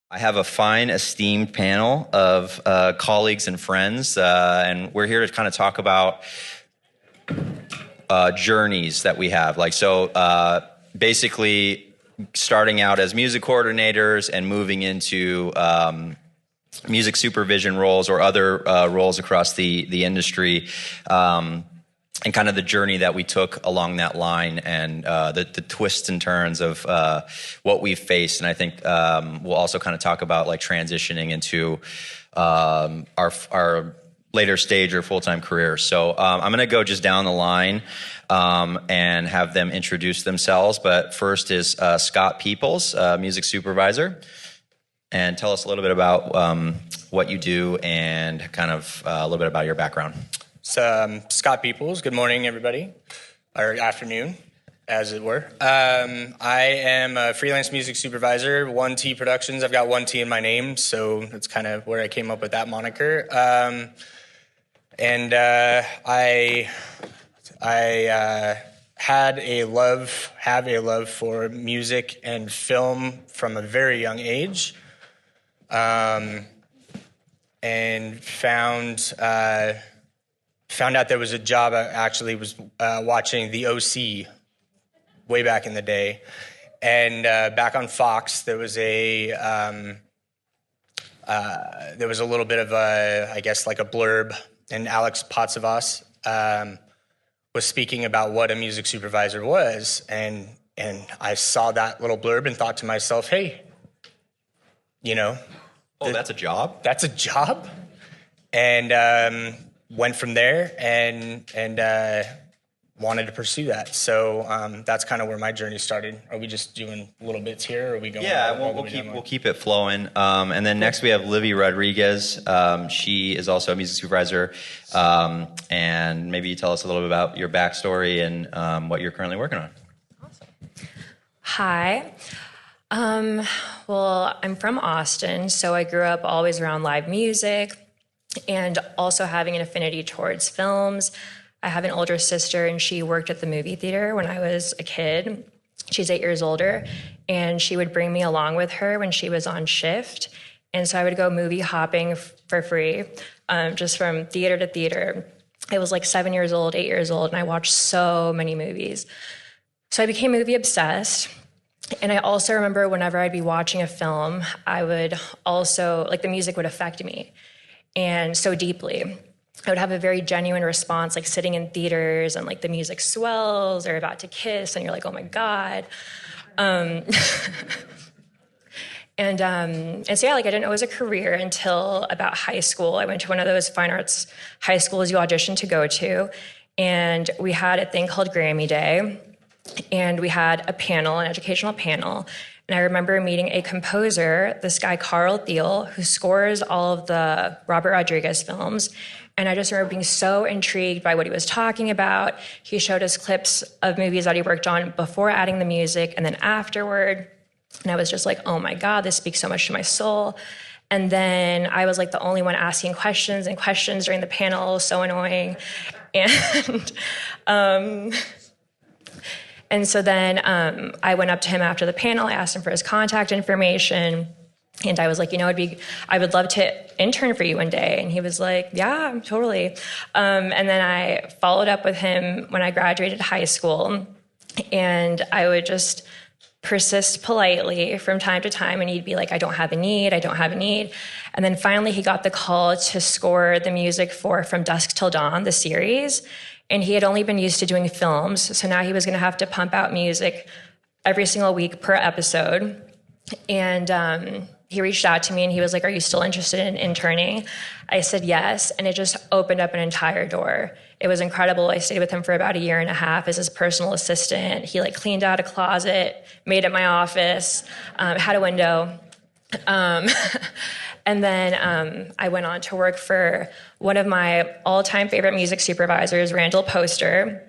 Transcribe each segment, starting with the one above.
I have a fine, esteemed panel of colleagues and friends, and we're here to kind of talk about journeys that we have. Basically starting out as music coordinators and moving into music supervision roles or other roles across the industry, and kind of the journey that we took along that line, and the twists and turns of what we've faced. And I think we'll also kind of talk about like transitioning into our later stage or full-time career. So I'm going to go just down the line and have them introduce themselves. But first is Scot Peeples, music supervisor, and tell us a little bit about what you do and kind of a little bit about your background. So, Scot Peeples. Good morning, everybody, or afternoon, as it were. I am a freelance music supervisor, 1T Productions. I've got 1T in my name, so that's kind of where I came up with that moniker. I have a love for music and film from a very young age, and found out there was a job. I actually was watching The OC way back in the day, and back on Fox there was a little bit of I guess like a blurb, and Alex Patsavas was speaking about what a music supervisor was, and I saw that little blurb and thought to myself, hey, that's a job? That's a job? And went from there and wanted to pursue that. So that's kind of where my journey started. Are we just doing little bits here, or are we going? Yeah, we'll keep it flowing. And then next we have Livy Rodriguez. She is also a music supervisor. And maybe you tell us a little bit about your backstory and what you're currently working on. Awesome. Hi. Well, I'm from Austin, so I grew up always around live music and also having an affinity towards films. I have an older sister, and she worked at the movie theater when I was a kid. She's 8 years older, and she would bring me along with her when she was on shift. And so I would go movie hopping for free, just from theater to theater. I was like 7 years old, 8 years old, and I watched so many movies. So I became movie obsessed. And I also remember whenever I'd be watching a film, I would also, like, the music would affect me, and so deeply. I would have a very genuine response, like sitting in theaters and like the music swells, they're about to kiss, and you're like, oh my God. And so, yeah, like I didn't know it was a career until about high school. I went to one of those fine arts high schools you audition to go to, and we had a thing called Grammy Day, and we had a panel, an educational panel. And I remember meeting a composer, this guy, Carl Thiel, who scores all of the Robert Rodriguez films. And I just remember being so intrigued by what he was talking about. He showed us clips of movies that he worked on before adding the music and then afterward. And I was just like, oh my God, this speaks so much to my soul. And then I was like the only one asking questions during the panel, so annoying. And so then I went up to him after the panel. I asked him for his contact information. And I was like, I would love to intern for you one day. And he was like, yeah, totally. And then I followed up with him when I graduated high school. And I would just persist politely from time to time. And he'd be like, I don't have a need. And then finally he got the call to score the music for From Dusk Till Dawn, the series. And he had only been used to doing films. So now he was going to have to pump out music every single week per episode. And he reached out to me and he was like, are you still interested in interning? I said yes. And it just opened up an entire door. It was incredible. I stayed with him for about 1.5 years as his personal assistant. He like cleaned out a closet, made it my office, had a window. And then I went on to work for one of my all-time favorite music supervisors, Randall Poster.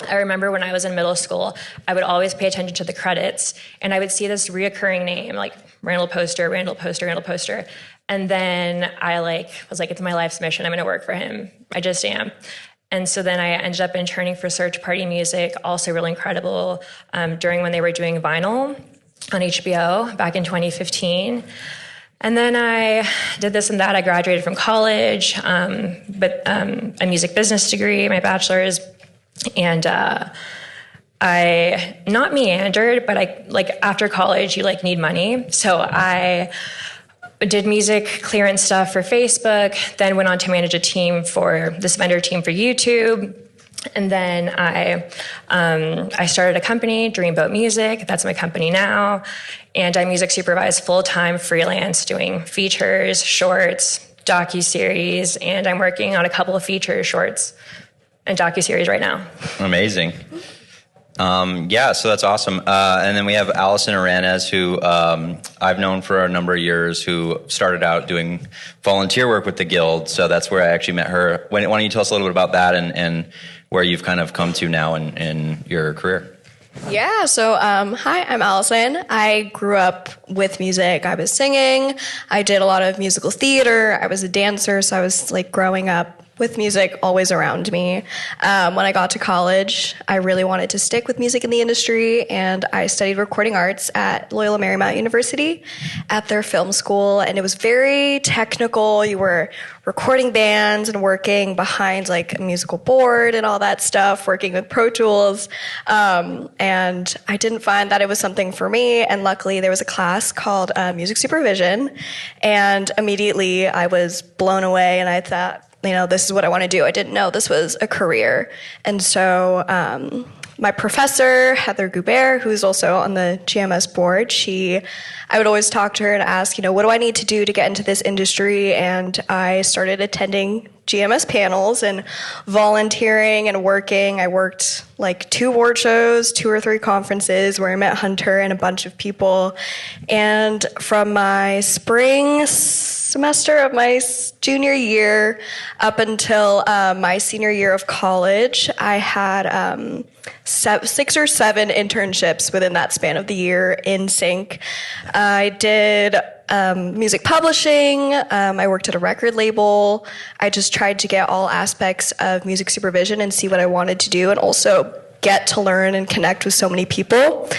I remember when I was in middle school, I would always pay attention to the credits, and I would see this reoccurring name, like Randall Poster. And then I was like, it's my life's mission. I'm going to work for him. I just am. And so then I ended up interning for Search Party Music, also really incredible, during when they were doing vinyl on HBO back in 2015. And then I did this and that. I graduated from college, but a music business degree, my bachelor's, and I not meandered, but after college, you need money, so I did music clearance stuff for Facebook. Then went on to manage a team for this vendor team for YouTube. And then I started a company, Dreamboat Music. That's my company now. And I music supervise full-time freelance, doing features, shorts, docuseries, and I'm working on a couple of features, shorts, and docuseries right now. Amazing. So that's awesome. And then we have Allyson Aranez, who I've known for a number of years, who started out doing volunteer work with the Guild. So that's where I actually met her. Why don't you tell us a little bit about that and where you've kind of come to now in your career? Yeah, so hi, I'm Allyson. I grew up with music. I was singing. I did a lot of musical theater. I was a dancer, so I was growing up with music always around me. When I got to college, I really wanted to stick with music in the industry, and I studied recording arts at Loyola Marymount University at their film school, and it was very technical. You were recording bands and working behind a musical board and all that stuff, working with Pro Tools, and I didn't find that it was something for me, and luckily there was a class called Music Supervision, and immediately I was blown away, and I thought, this is what I want to do. I didn't know this was a career. And so my professor, Heather Goubert, who's also on the GMS board, I would always talk to her and ask, what do I need to do to get into this industry? And I started attending GMS panels and volunteering and working. I worked 2 award shows, 2 or 3 conferences where I met Hunter and a bunch of people. And from my spring semester of my junior year up until my senior year of college, I had 6 or 7 internships within that span of the year in sync. I did music publishing. I worked at a record label. I just tried to get all aspects of music supervision and see what I wanted to do, and also get to learn and connect with so many people.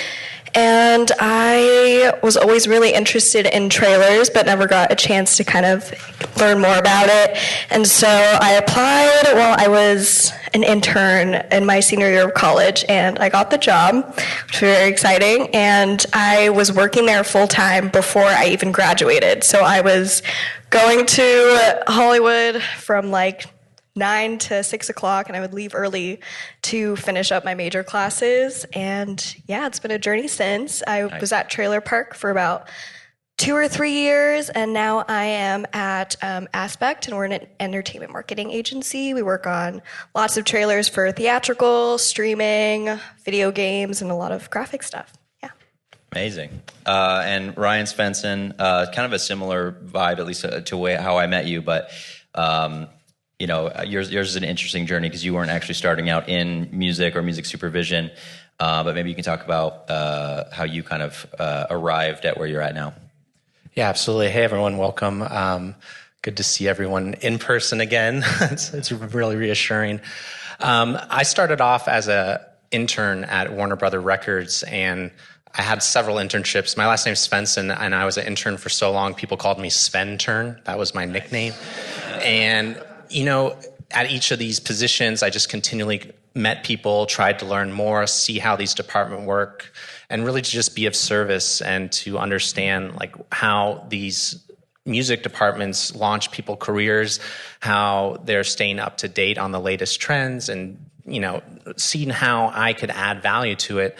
And I was always really interested in trailers, but never got a chance to kind of learn more about it. And so I applied while I was an intern in my senior year of college, and I got the job, which was very exciting. And I was working there full-time before I even graduated. So I was going to Hollywood from 9 to 6 o'clock, and I would leave early to finish up my major classes. And yeah, it's been a journey since. I was at Trailer Park for about 2 or 3 years, and now I am at Aspect, and we're an entertainment marketing agency. We work on lots of trailers for theatrical, streaming, video games, and a lot of graphic stuff. Yeah. Amazing. And Ryan Svendsen, kind of a similar vibe, at least to how I met you, but yours is an interesting journey because you weren't actually starting out in music or music supervision, but maybe you can talk about how you kind of arrived at where you're at now. Yeah, absolutely. Hey, everyone. Welcome. Good to see everyone in person again. It's really reassuring. I started off as an intern at Warner Brother Records, and I had several internships. My last name is Svendsen, and I was an intern for so long, people called me Sventern. That was my nickname. And at each of these positions, I just continually met people, tried to learn more, see how these departments work, and really to just be of service and to understand how these music departments launch people careers, how they're staying up to date on the latest trends, and seeing how I could add value to it.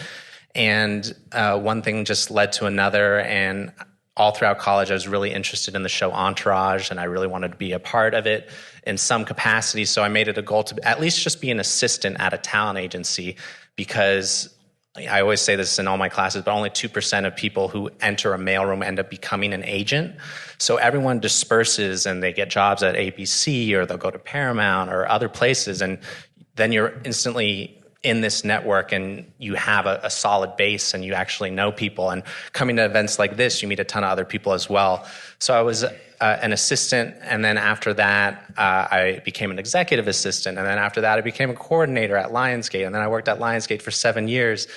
And one thing just led to another, and all throughout college, I was really interested in the show Entourage, and I really wanted to be a part of it in some capacity. So I made it a goal to at least just be an assistant at a talent agency, because I always say this in all my classes, but only 2% of people who enter a mailroom end up becoming an agent. So everyone disperses and they get jobs at ABC, or they'll go to Paramount or other places, and then you're instantly in this network, and you have a solid base, and you actually know people. And coming to events like this, you meet a ton of other people as well. So I was an assistant, and then after that, I became an executive assistant, and then after that, I became a coordinator at Lionsgate, and then I worked at Lionsgate for 7 years,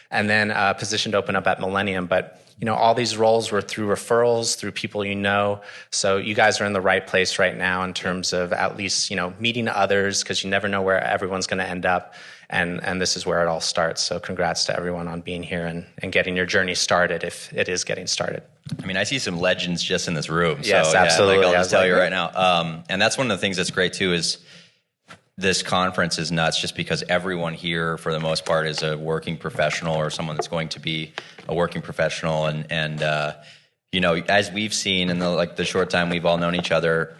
and then a position to open up at Millennium. But all these roles were through referrals, through people you know. So you guys are in the right place right now in terms of at least, meeting others, because you never know where everyone's going to end up. And this is where it all starts. So congrats to everyone on being here and getting your journey started, if it is getting started. I mean, I see some legends just in this room. Yes, so, absolutely. I'll just tell you right now. And that's one of the things that's great, too, is this conference is nuts just because everyone here, for the most part, is a working professional or someone that's going to be a working professional. And as we've seen in the short time we've all known each other,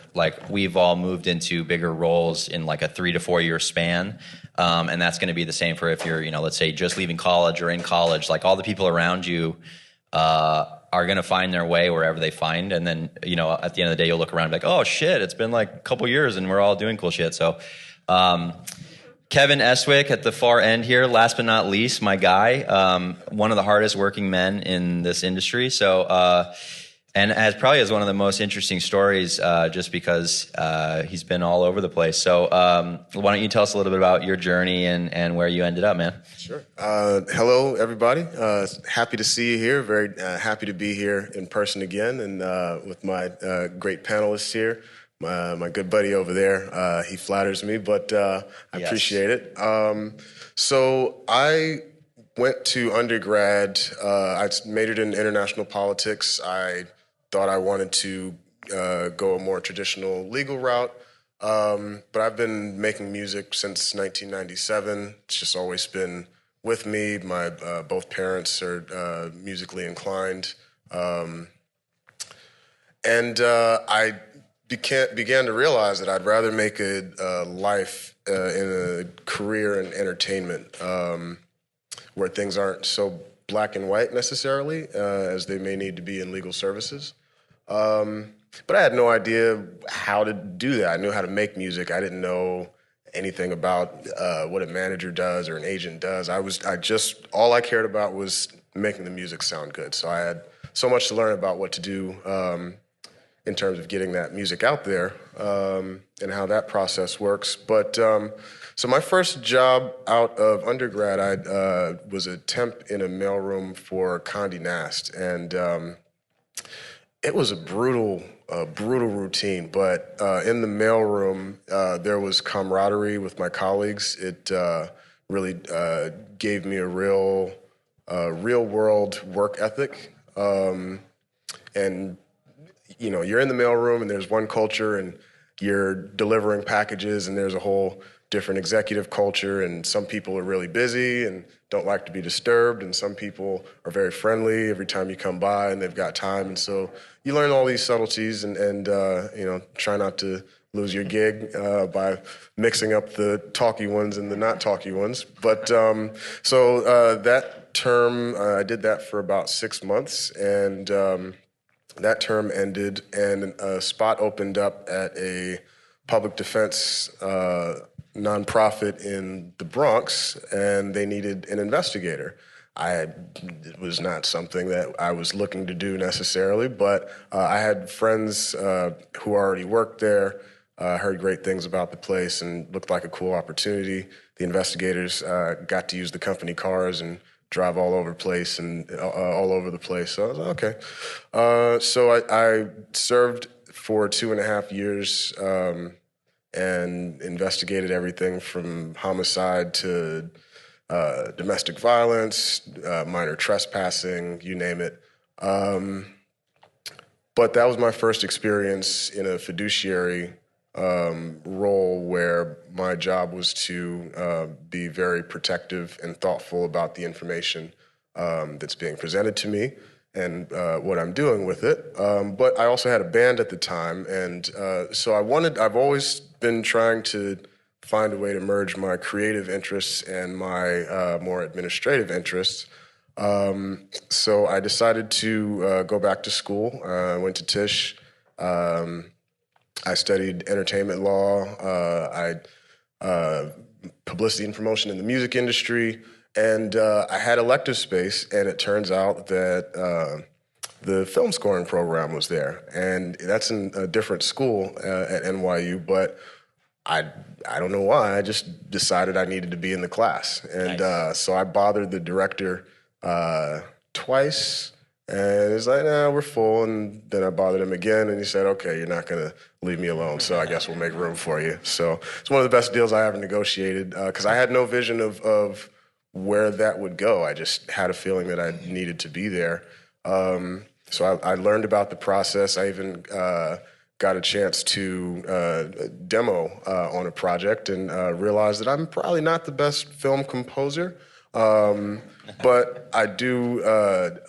we've all moved into bigger roles in a 3 to 4 year span. And that's going to be the same for if you're, let's say just leaving college or in college. All the people around you are going to find their way wherever they find. And then, at the end of the day, you'll look around and be like, oh, shit, it's been a couple years and we're all doing cool shit. So Kevin Estwick at the far end here, last but not least, my guy, one of the hardest working men in this industry. So, and has one of the most interesting stories, just because he's been all over the place. So why don't you tell us a little bit about your journey and where you ended up, man? Sure. Hello, everybody. Happy to see you here. Very happy to be here in person again, and with my great panelists here. My good buddy over there, he flatters me, but I appreciate it. So I went to undergrad. I majored in international politics. I thought I wanted to go a more traditional legal route, but I've been making music since 1997. It's just always been with me. My both parents are musically inclined, and I began to realize that I'd rather make a life in a career in entertainment, where things aren't so black and white necessarily as they may need to be in legal services. But I had no idea how to do that. I knew how to make music. I didn't know anything about what a manager does or an agent does. All I cared about was making the music sound good. So I had so much to learn about what to do in terms of getting that music out there, and how that process works. But so my first job out of undergrad, I was a temp in a mailroom for Condé Nast, and it was a brutal routine. But in the mailroom, there was camaraderie with my colleagues. It really gave me a real world work ethic, and you're in the mailroom and there's one culture, and you're delivering packages and there's a whole different executive culture, and some people are really busy and don't like to be disturbed, and some people are very friendly every time you come by and they've got time. And so you learn all these subtleties and try not to lose your gig by mixing up the talky ones and the not talky ones. But so that term, I did that for about 6 months, and that term ended, and a spot opened up at a public defense nonprofit in the Bronx, and they needed an investigator. It was not something that I was looking to do necessarily, but I had friends who already worked there, heard great things about the place, and looked like a cool opportunity. The investigators got to use the company cars and drive all over the place and all over the place. So I was like, okay. So I served for 2.5 years and investigated everything from homicide to domestic violence, minor trespassing, you name it. But that was my first experience in a fiduciary role where my job was to be very protective and thoughtful about the information that's being presented to me and what I'm doing with it. But I also had a band at the time, and so I've always been trying to find a way to merge my creative interests and my more administrative interests. So I decided to go back to school. I went to Tisch. I studied entertainment law. Publicity and promotion in the music industry. And I had elective space, and it turns out that the film scoring program was there. And that's in a different school at NYU, but I don't know why. I just decided I needed to be in the class. And nice. So I bothered the director twice, And he's like, nah, we're full. And then I bothered him again, and he said, okay, you're not going to leave me alone, so I guess we'll make room for you. So it's one of the best deals I ever negotiated, because I had no vision of where that would go. I just had a feeling that I needed to be there. So I learned about the process. I even got a chance to demo on a project and realized that I'm probably not the best film composer, but I do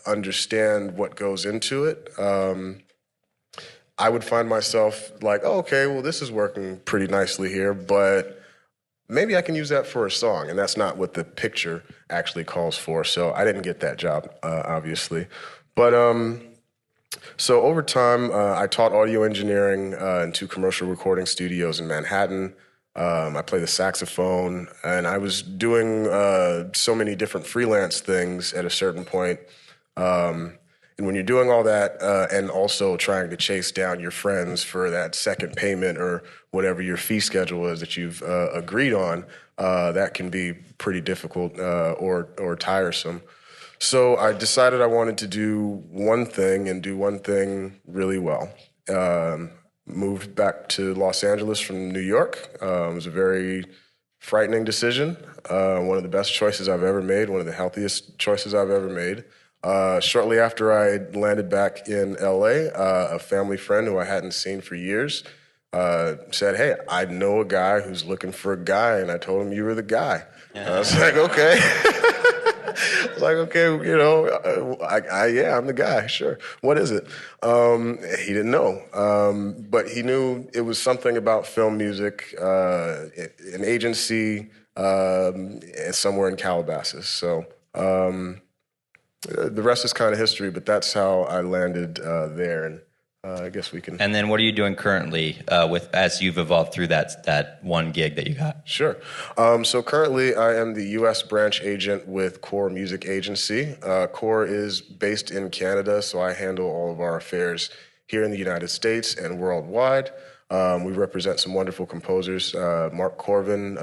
understand what goes into it. I would find myself like, oh, okay, well, this is working pretty nicely here, but maybe I can use that for a song, and that's not what the picture actually calls for. So I didn't get that job, obviously. But so over time, I taught audio engineering in 2 commercial recording studios in Manhattan. I play the saxophone, and I was doing so many different freelance things at a certain point. And when you're doing all that and also trying to chase down your friends for that second payment or whatever your fee schedule is that you've agreed on, that can be pretty difficult or tiresome. So I decided I wanted to do one thing and do one thing really well. Moved back to Los Angeles from New York. It was a very frightening decision. One of the best choices I've ever made, one of the healthiest choices I've ever made. Shortly after I landed back in LA, a family friend who I hadn't seen for years said, hey, I know a guy who's looking for a guy, and I told him you were the guy. I was like, okay. I was like, okay, you know, yeah, I'm the guy, sure. What is it? He didn't know, but he knew it was something about film music, an agency somewhere in Calabasas. So the rest is kind of history, but that's how I landed there, and I guess we can. And then, what are you doing currently as you've evolved through that one gig that you got? Sure. So currently, I am the U.S. branch agent with Core Music Agency. Core is based in Canada, so I handle all of our affairs here in the United States and worldwide. We represent some wonderful composers. Mark Corvin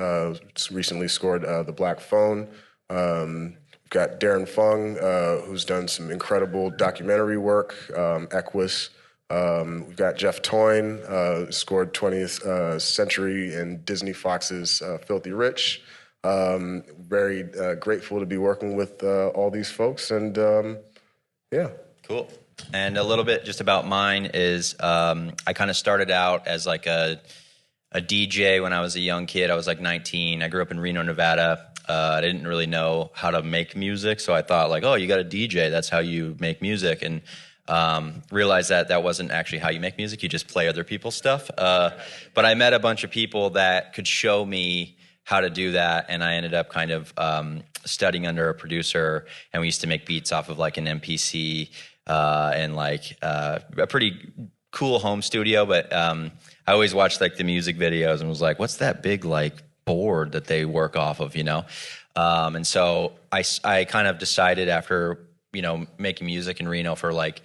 recently scored The Black Phone. We've got Darren Fung, who's done some incredible documentary work, Equus. We've got Jeff Toyne, scored 20th Century and Disney Fox's Filthy Rich. Very grateful to be working with all these folks, and yeah. Cool. And a little bit just about mine is I kind of started out as like a DJ when I was a young kid. I was like 19. I grew up in Reno, Nevada. I didn't really know how to make music, so I thought like, oh, you got a DJ, that's how you make music, and realized that wasn't actually how you make music. You just play other people's stuff. But I met a bunch of people that could show me how to do that, and I ended up kind of studying under a producer, and we used to make beats off of like an MPC and like a pretty cool home studio. But I always watched like the music videos and was like, what's that big like board that they work off of, you know? And so I kind of decided after, you know, making music in Reno for like,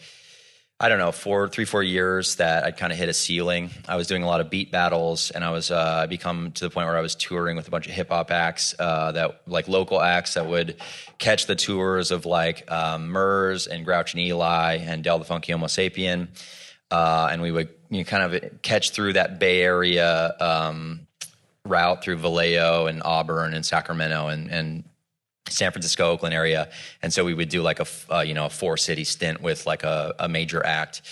I don't know, 3-4 years that I'd kind of hit a ceiling. I was doing a lot of beat battles, and I was become to the point where I was touring with a bunch of hip hop acts, that like local acts that would catch the tours of like Murs and Grouch and Eli and Del the Funky Homo Sapien, and we would kind of catch through that Bay Area route through Vallejo and Auburn and Sacramento and San Francisco, Oakland area. And so we would do like a 4-city stint with like a major act.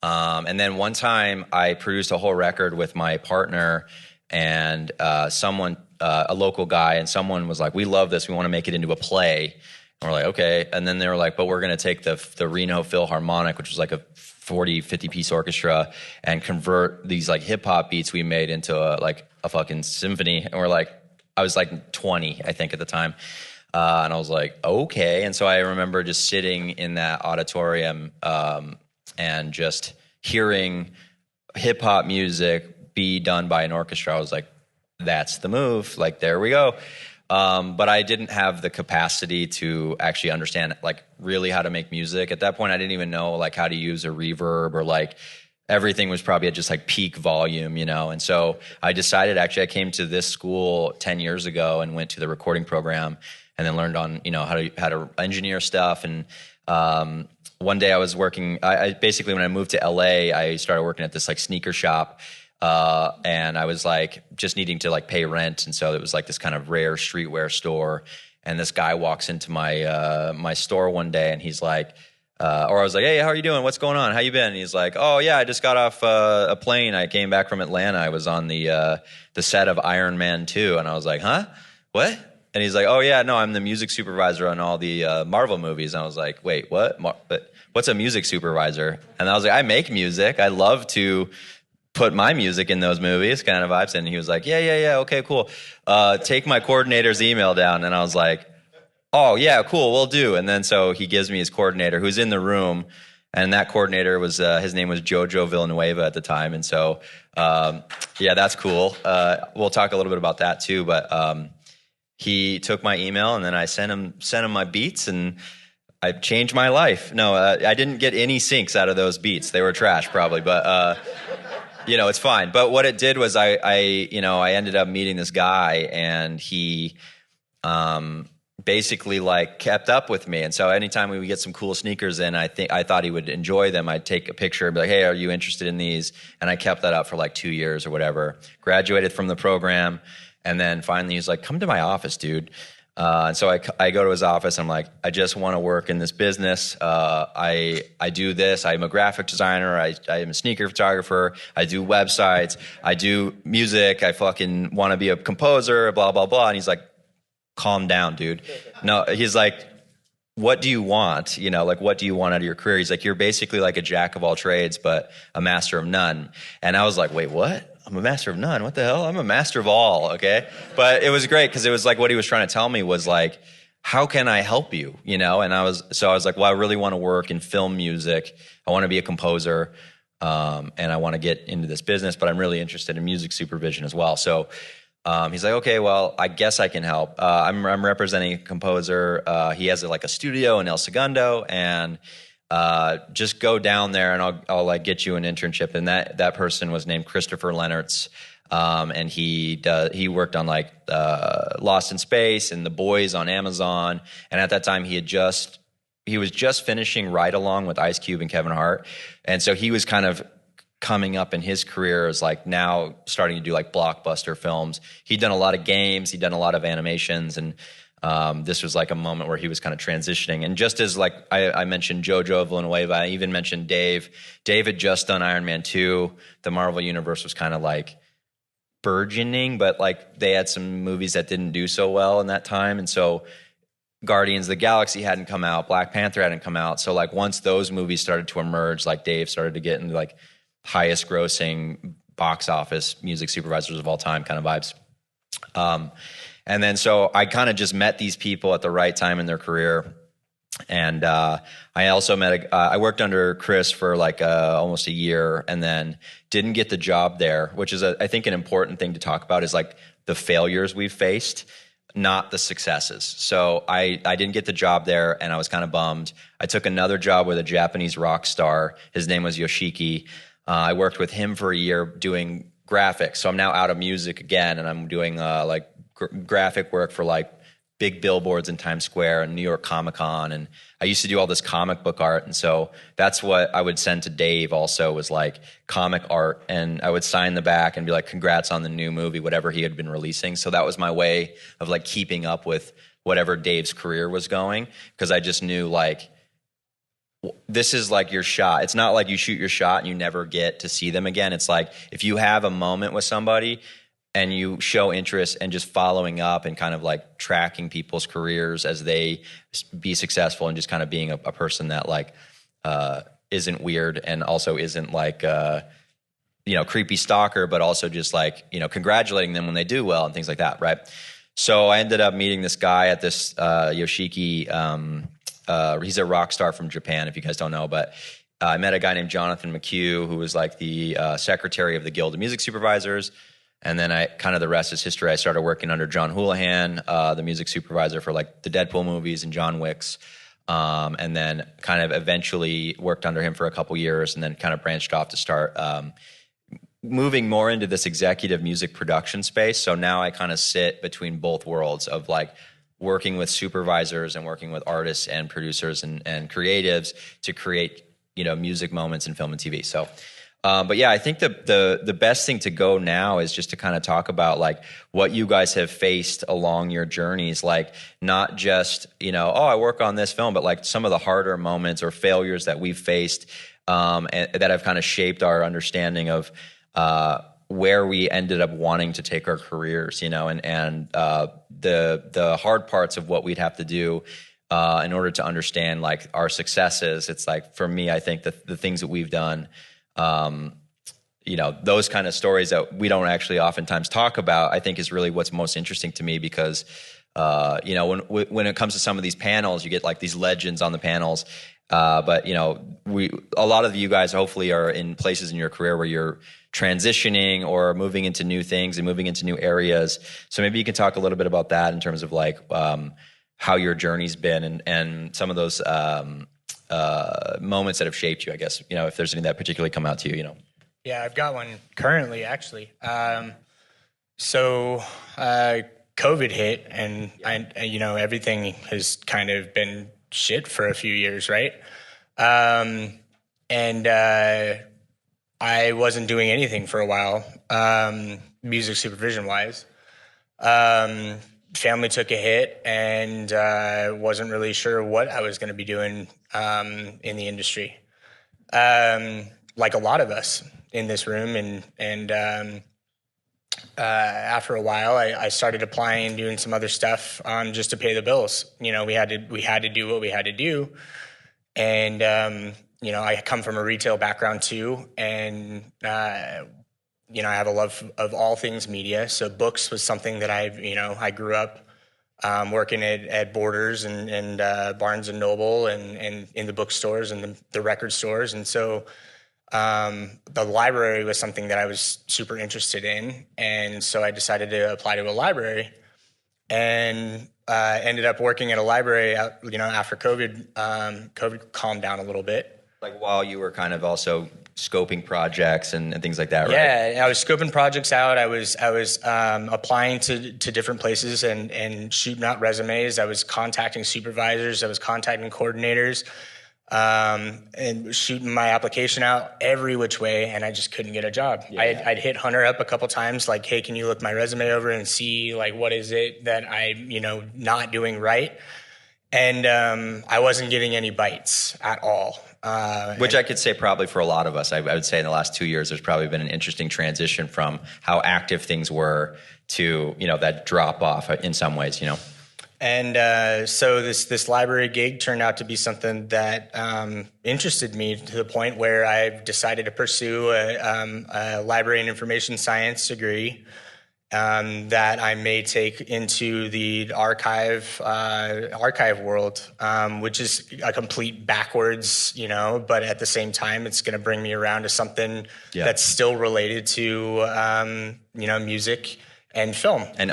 And then one time I produced a whole record with my partner and someone, a local guy, and someone was like, we love this. We want to make it into a play. And we're like, okay. And then they were like, but we're going to take the Reno Philharmonic, which was like a 40-50 piece orchestra, and convert these like hip hop beats we made into a fucking symphony. And we're like, I was like 20, I think at the time. And I was like, okay. And so I remember just sitting in that auditorium and just hearing hip hop music be done by an orchestra. I was like, that's the move. Like, there we go. But I didn't have the capacity to actually understand like really how to make music. At that point, I didn't even know like how to use a reverb, or like everything was probably at just like peak volume, you know? And so I decided, actually, I came to this school 10 years ago and went to the recording program, and then learned on, you know, how to engineer stuff. And one day I was working, I basically, when I moved to LA, I started working at this like sneaker shop. And I was like just needing to like pay rent. And so it was like this kind of rare streetwear store. And this guy walks into my store one day and he's like, or I was like, hey, how are you doing? What's going on? How you been? And he's like, oh yeah, I just got off a plane. I came back from Atlanta. I was on the set of Iron Man 2. And I was like, huh? What? And he's like, oh yeah, no, I'm the music supervisor on all the Marvel movies. And I was like, wait, what? What's a music supervisor? And I was like, I make music. I love to put my music in those movies, kind of vibes. And he was like, yeah, okay, cool. Take my coordinator's email down. And I was like, oh yeah, cool, we'll do. And then so he gives me his coordinator who's in the room. And that coordinator was, his name was Jojo Villanueva at the time. And so, yeah, that's cool. We'll talk a little bit about that too. But he took my email and then I sent him my beats and I changed my life. No, I didn't get any syncs out of those beats. They were trash probably, but it's fine. But what it did was I ended up meeting this guy and he basically like kept up with me. And so anytime we would get some cool sneakers in, I thought he would enjoy them. I'd take a picture and be like, hey, are you interested in these? And I kept that up for like 2 years or whatever. Graduated from the program. And then finally he's like, come to my office, dude. And so I go to his office. I'm like, I just want to work in this business. I do this. I'm a graphic designer. I am a sneaker photographer. I do websites. I do music. I fucking want to be a composer, blah, blah, blah. And he's like, calm down, dude. No, he's like, what do you want? Like, what do you want out of your career? He's like, you're basically like a jack of all trades, but a master of none. And I was like, wait, what? I'm a master of none. What the hell? I'm a master of all, okay? But it was great because it was like what he was trying to tell me was like, how can I help you? And I was like, well, I really want to work in film music. I want to be a composer, and I want to get into this business, but I'm really interested in music supervision as well. So he's like, okay, well, I guess I can help. I'm representing a composer. He has like a studio in El Segundo, and just go down there and I'll like get you an internship. And that person was named Christopher Leonards. And he worked on like, Lost in Space and The Boys on Amazon. And at that time he was just finishing Ride Along with Ice Cube and Kevin Hart. And so he was kind of coming up in his career as like now starting to do like blockbuster films. He'd done a lot of games. He'd done a lot of animations. And this was like a moment where he was kind of transitioning. And just as like I mentioned Jojo Villanueva, I even mentioned Dave. Dave had just done Iron Man 2. The Marvel Universe was kind of like burgeoning, but like they had some movies that didn't do so well in that time. And so Guardians of the Galaxy hadn't come out. Black Panther hadn't come out. So like once those movies started to emerge, like Dave started to get into like highest grossing box office music supervisors of all time kind of vibes. And then so I kind of just met these people at the right time in their career. And I also I worked under Chris for like almost a year and then didn't get the job there, which is I think an important thing to talk about is like the failures we've faced, not the successes. So I didn't get the job there and I was kind of bummed. I took another job with a Japanese rock star. His name was Yoshiki. I worked with him for a year doing graphics. So I'm now out of music again and I'm doing like graphic work for like big billboards in Times Square and New York Comic Con. And I used to do all this comic book art. And so that's what I would send to Dave also was like comic art. And I would sign the back and be like, congrats on the new movie, whatever he had been releasing. So that was my way of like keeping up with whatever Dave's career was going. Cause I just knew like, this is like your shot. It's not like you shoot your shot and you never get to see them again. It's like if you have a moment with somebody and you show interest and just following up and kind of like tracking people's careers as they be successful and just kind of being a person that like isn't weird and also isn't like creepy stalker, but also just like congratulating them when they do well and things like that, right? So I ended up meeting this guy at this Yoshiki. He's a rock star from Japan, if you guys don't know, but I met a guy named Jonathan McHugh, who was like the secretary of the Guild of Music Supervisors. And then the rest is history. I started working under John Houlihan, the music supervisor for like the Deadpool movies and John Wick's. And then kind of eventually worked under him for a couple years and then kind of branched off to start moving more into this executive music production space. So now I kind of sit between both worlds of like working with supervisors and working with artists and producers and creatives to create, music moments in film and TV. So, but yeah, I think the best thing to go now is just to kind of talk about like what you guys have faced along your journeys, like not just, I work on this film, but like some of the harder moments or failures that we've faced, and that have kind of shaped our understanding of, where we ended up wanting to take our careers, and the hard parts of what we'd have to do in order to understand like our successes. It's like, for me, I think the things that we've done, those kind of stories that we don't actually oftentimes talk about, I think is really what's most interesting to me, because when it comes to some of these panels, you get like these legends on the panels. But a lot of you guys hopefully are in places in your career where you're transitioning or moving into new things and moving into new areas. So maybe you can talk a little bit about that in terms of like how your journey's been and some of those moments that have shaped you, I guess, if there's any that particularly come out to you, Yeah, I've got one currently, actually. So COVID hit, and everything has kind of been shit for a few years, right? And I wasn't doing anything for a while, music supervision wise. Family took a hit, and wasn't really sure what I was going to be doing in the industry. Like a lot of us in this room, and after a while, I started applying and doing some other stuff just to pay the bills. We had to do what we had to do, and I come from a retail background too, and I have a love of all things media. So books was something that I grew up working at Borders and Barnes and Noble and in the bookstores and the record stores, and so. The library was something that I was super interested in, and so I decided to apply to a library, and ended up working at a library. After COVID, COVID calmed down a little bit. Like while you were kind of also scoping projects and things like that, right? Yeah, I was scoping projects out. I was applying to different places and shooting out resumes. I was contacting supervisors. I was contacting coordinators. And shooting my application out every which way, and I just couldn't get a job. Yeah. I'd hit Hunter up a couple times, like, hey, can you look my resume over and see, like, what is it that I'm, not doing right? And I wasn't getting any bites at all. Which I could say probably for a lot of us. I would say in the last 2 years, there's probably been an interesting transition from how active things were to, that drop off in some ways, And so this library gig turned out to be something that interested me to the point where I've decided to pursue a library and information science degree that I may take into the archive world, which is a complete backwards, but at the same time, it's going to bring me around to something that's still related to, music and film and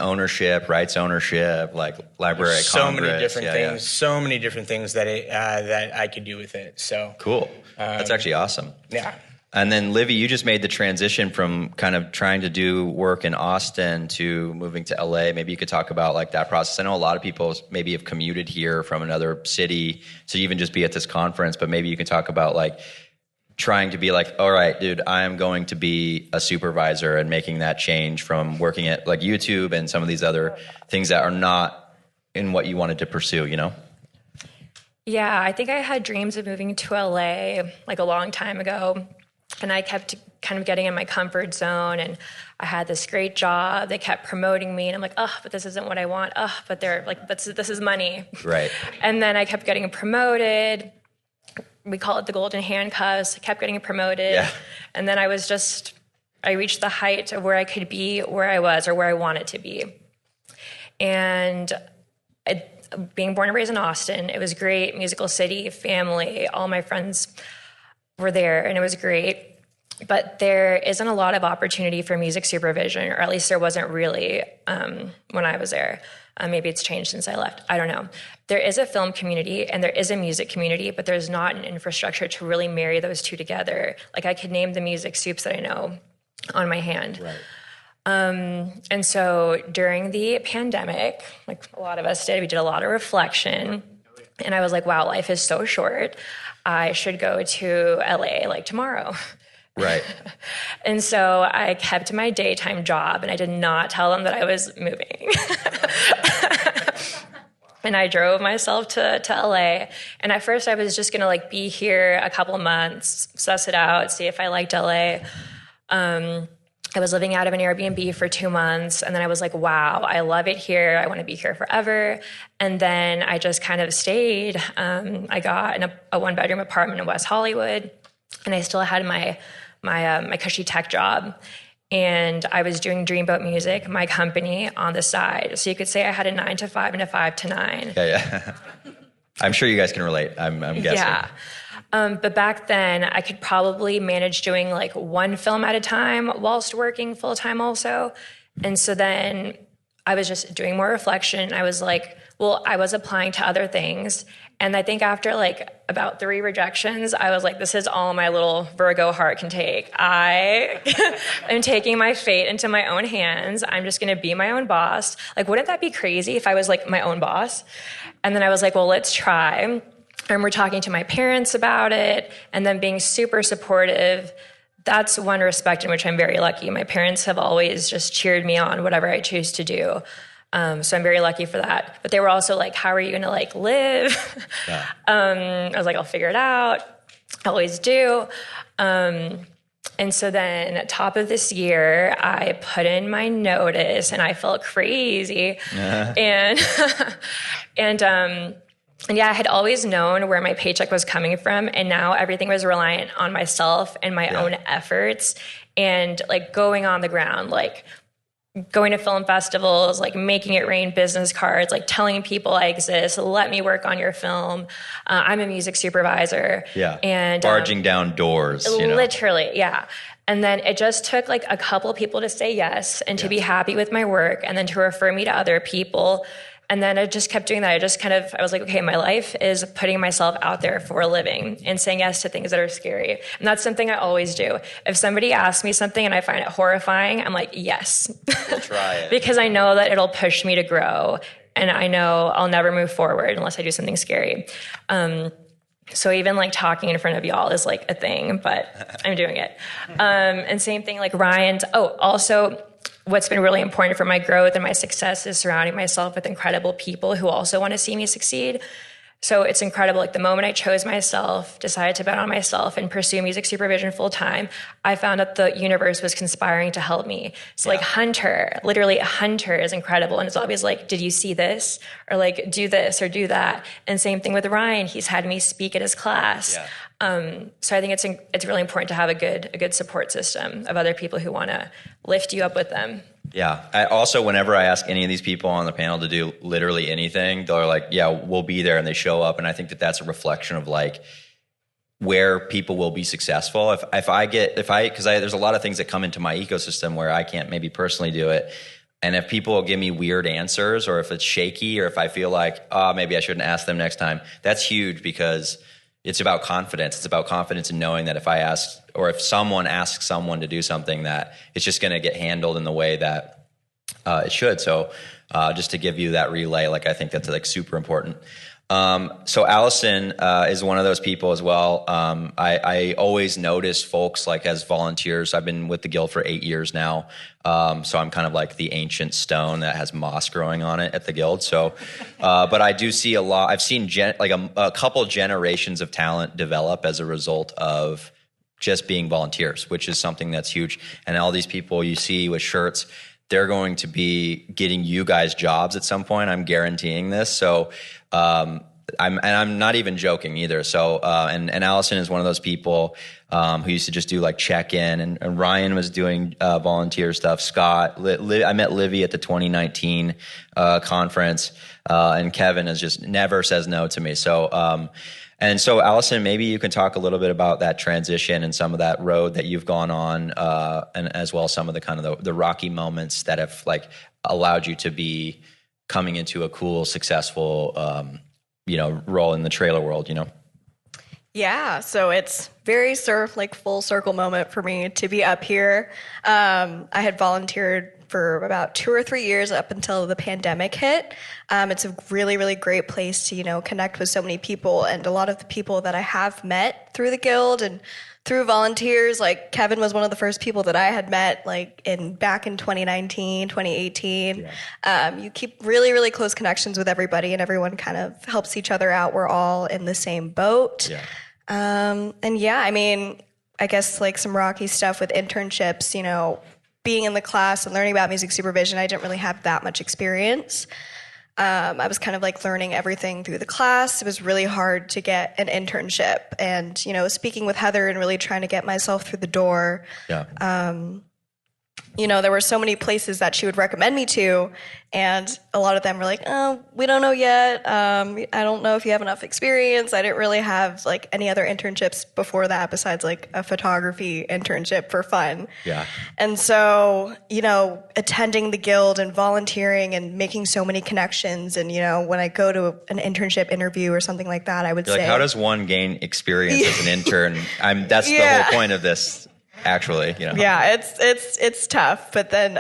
rights ownership, like library at so Congress. Many different things, so many different things that that I could do with it. So cool. That's actually awesome. Yeah. And then Livy, you just made the transition from kind of trying to do work in Austin to moving to LA. Maybe you could talk about like that process. I know a lot of people maybe have commuted here from another city to even just be at this conference, but maybe you can talk about like trying to be like, all right, dude, I am going to be a supervisor, and making that change from working at like YouTube and some of these other things that are not in what you wanted to pursue, Yeah, I think I had dreams of moving to LA like a long time ago, and I kept kind of getting in my comfort zone, and I had this great job. They kept promoting me, and I'm like, but this isn't what I want. But they're like, but this is money. Right. And then I kept getting promoted. We call it the golden handcuffs. I kept getting promoted. Yeah. And then I reached the height of where I could be where I was or where I wanted to be. And being born and raised in Austin, it was great. Musical city, family, all my friends were there, and it was great. But there isn't a lot of opportunity for music supervision, or at least there wasn't really when I was there. Maybe it's changed since I left. I don't know. There is a film community and there is a music community, but there's not an infrastructure to really marry those two together. Like I could name the music soups that I know on my hand. And so during the pandemic, like a lot of us did, we did a lot of reflection. And I was like, wow, life is so short. I should go to LA like tomorrow. Right. And so I kept my daytime job and I did not tell them that I was moving. And I drove myself to LA. And at first I was just going to like be here a couple months, suss it out, see if I liked LA. I was living out of an Airbnb for 2 months. And then I was like, wow, I love it here. I want to be here forever. And then I just kind of stayed. I got a 1-bedroom apartment in West Hollywood. And I still had my cushy tech job. And I was doing Dreamboat Music, my company, on the side. So you could say I had a 9 to 5 and a 5 to 9. Yeah. I'm sure you guys can relate. I'm guessing. Yeah. But back then, I could probably manage doing like 1 film at a time whilst working full time also. And so then I was just doing more reflection. I was like, well, I was applying to other things. And I think after like about 3 rejections, I was like, this is all my little Virgo heart can take. I am taking my fate into my own hands. I'm just going to be my own boss. Like, wouldn't that be crazy if I was like my own boss? And then I was like, well, let's try. And we're talking to my parents about it and then being super supportive. That's one respect in which I'm very lucky. My parents have always just cheered me on whatever I choose to do. So I'm very lucky for that. But they were also like, how are you going to like live? Yeah. I was like, I'll figure it out. I always do. And so then at top of this year, I put in my notice and I felt crazy. Yeah. And yeah, I had always known where my paycheck was coming from. And now everything was reliant on myself and my own efforts and like going on the ground, like going to film festivals, like making it rain business cards, like telling people I exist, let me work on your film. I'm a music supervisor. Yeah. And barging down doors. Literally, yeah. And then it just took like a couple people to say yes and to be happy with my work and then to refer me to other people. And then I just kept doing that. I was like, okay, my life is putting myself out there for a living and saying yes to things that are scary. And that's something I always do. If somebody asks me something and I find it horrifying, I'm like, yes. We'll try it. Because I know that it'll push me to grow. And I know I'll never move forward unless I do something scary. So even like talking in front of y'all is like a thing, but I'm doing it. And same thing like Ryan's. Oh, also, what's been really important for my growth and my success is surrounding myself with incredible people who also want to see me succeed. So it's incredible. Like the moment I chose myself, decided to bet on myself and pursue music supervision full time, I found that the universe was conspiring to help me. So like literally Hunter is incredible. And it's always like, did you see this? Or like, do this or do that. And same thing with Ryan. He's had me speak at his class. Yeah. So I think it's really important to have a good support system of other people who want to lift you up with them. Yeah. I also, whenever I ask any of these people on the panel to do literally anything, they're like, yeah, we'll be there. And they show up. And I think that that's a reflection of like where people will be successful. Because there's a lot of things that come into my ecosystem where I can't maybe personally do it. And if people give me weird answers or if it's shaky or if I feel like, maybe I shouldn't ask them next time, that's huge because it's about confidence. It's about confidence in knowing that if I ask or if someone asks someone to do something that it's just going to get handled in the way that it should. So just to give you that relay, like I think that's like super important. So Allyson is one of those people as well. I always notice folks like as volunteers. I've been with the Guild for 8 years now. So I'm kind of like the ancient stone that has moss growing on it at the Guild. So, but I do see a lot. I've seen a couple generations of talent develop as a result of just being volunteers, which is something that's huge. And all these people you see with shirts, they're going to be getting you guys jobs at some point. I'm guaranteeing this. So, I'm not even joking either. So, and Allyson is one of those people, who used to just do like check-in and Ryan was doing, volunteer stuff. Scot, I met Livy at the 2019, conference, and Kevin is just never says no to me. So, and so Allyson, maybe you can talk a little bit about that transition and some of that road that you've gone on, and as well some of the kind of the rocky moments that have like allowed you to be coming into a cool, successful, role in the trailer world, Yeah, so it's very full circle moment for me to be up here. I had volunteered for about 2 or 3 years up until the pandemic hit. It's a really, really great place to, connect with so many people. And a lot of the people that I have met through the Guild and through volunteers, like Kevin was one of the first people that I had met back in 2019, 2018. Yeah. You keep really, really close connections with everybody, and everyone kind of helps each other out. We're all in the same boat. Yeah. I guess some rocky stuff with internships, being in the class and learning about music supervision, I didn't really have that much experience. I was kind of learning everything through the class. It was really hard to get an internship. And, speaking with Heather and really trying to get myself through the door, there were so many places that she would recommend me to, and a lot of them were like, oh, we don't know yet. I don't know if you have enough experience. I didn't really have any other internships before that besides a photography internship for fun. Yeah. And so, attending the Guild and volunteering and making so many connections, and, when I go to an internship interview or something like that, I would say, how does one gain experience as an intern? That's the whole point of this. Actually, Yeah, it's tough. But then,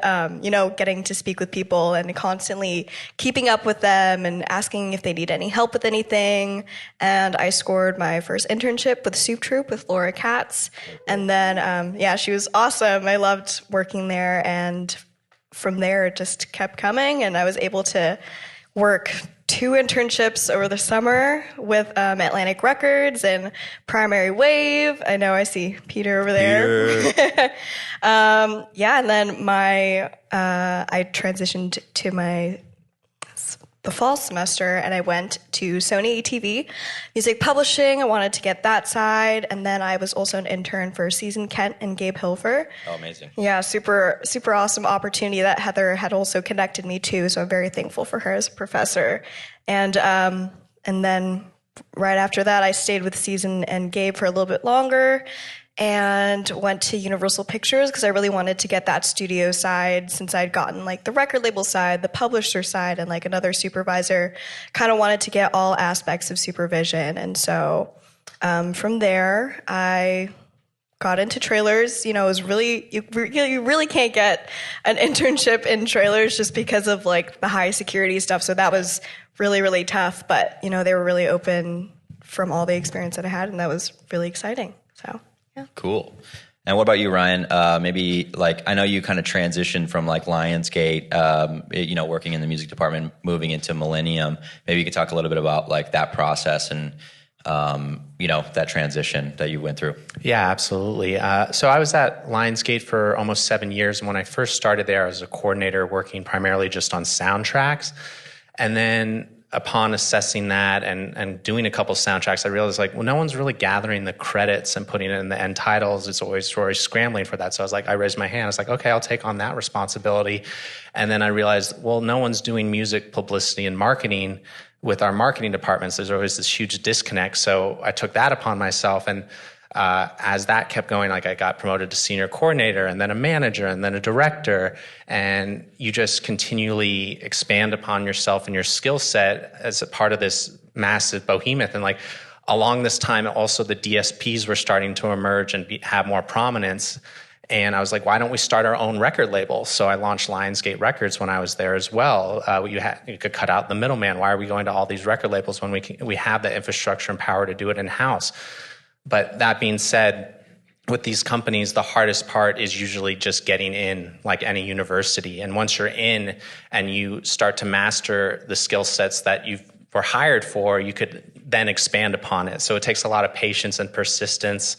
getting to speak with people and constantly keeping up with them and asking if they need any help with anything. And I scored my first internship with Soup Troop with Laura Katz. And then, she was awesome. I loved working there. And from there, it just kept coming. And I was able to work 2 internships over the summer with Atlantic Records and Primary Wave. I know I see Peter over there. And then I transitioned to the fall semester, and I went to Sony ATV Music Publishing. I wanted to get that side, and then I was also an intern for Season Kent and Gabe Hilfer. Oh, amazing. Yeah, super, super awesome opportunity that Heather had also connected me to, so I'm very thankful for her as a professor. And then right after that, I stayed with Season and Gabe for a little bit longer, and went to Universal Pictures because I really wanted to get that studio side, since I'd gotten the record label side, the publisher side, and another supervisor. Kind of wanted to get all aspects of supervision. And so from there, I got into trailers. It was really, you really can't get an internship in trailers just because of the high security stuff. So that was really, really tough. But, they were really open from all the experience that I had, and that was really exciting. So. Yeah. Cool. And what about you, Ryan? Maybe I know you kind of transitioned from Lionsgate, working in the music department, moving into Millennium. Maybe you could talk a little bit about that process and, that transition that you went through. Yeah, absolutely. So I was at Lionsgate for almost 7 years. And when I first started there, I was a coordinator working primarily just on soundtracks. And then upon assessing that and doing a couple soundtracks, I realized no one's really gathering the credits and putting it in the end titles. It's always scrambling for that. So I raised my hand. I was okay, I'll take on that responsibility. And then I realized, no one's doing music publicity and marketing with our marketing departments. There's always this huge disconnect. So I took that upon myself. And as that kept going, I got promoted to senior coordinator, and then a manager, and then a director, and you just continually expand upon yourself and your skill set as a part of this massive behemoth. And along this time, also the DSPs were starting to emerge and have more prominence. And I was why don't we start our own record label? So I launched Lionsgate Records when I was there as well. You could cut out the middleman. Why are we going to all these record labels when we have the infrastructure and power to do it in-house? But that being said, with these companies, the hardest part is usually just getting in, like any university. And once you're in and you start to master the skill sets that you were hired for, you could then expand upon it. So it takes a lot of patience and persistence.